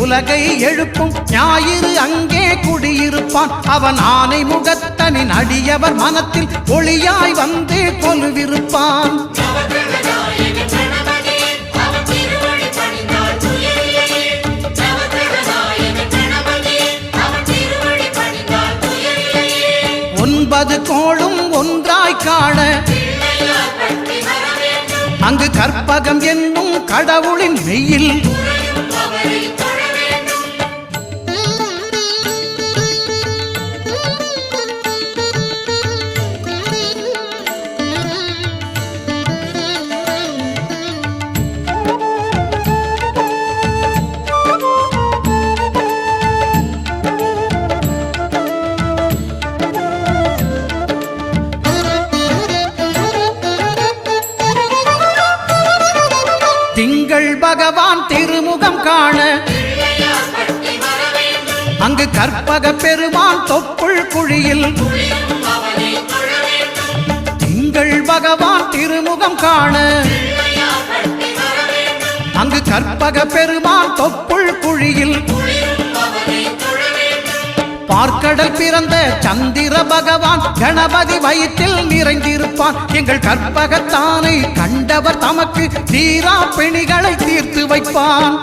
உலகை எழுப்பும் ஞாயிறு அங்கே குடியிருப்பான். அவன் ஆனை முகத்தனின் அடியவர் மனத்தில் ஒளியாய் வந்து கொலுவிருப்பான். ஒன்பது கோளும் ஒன்றாய் காண அங்கு கற்பகம் என்னும் கடவுளின் மெய்யில் திங்கள் பகவான் திருமுகம் காண அங்கு கற்பக பெருமான் தொப்புள் குழியில் திங்கள் பகவான் திருமுகம் காண அங்கு கற்பக பெருமான் தொப்புள் குழியில் பார்க்கடல் பிறந்த சந்திர பகவான் கணபதி வயிற்றில் நிறைந்திருப்பான். எங்கள் கற்பகத்தானை கண்டவர் தமக்கு தீரா பிணிகளை தீர்த்து வைப்பான்.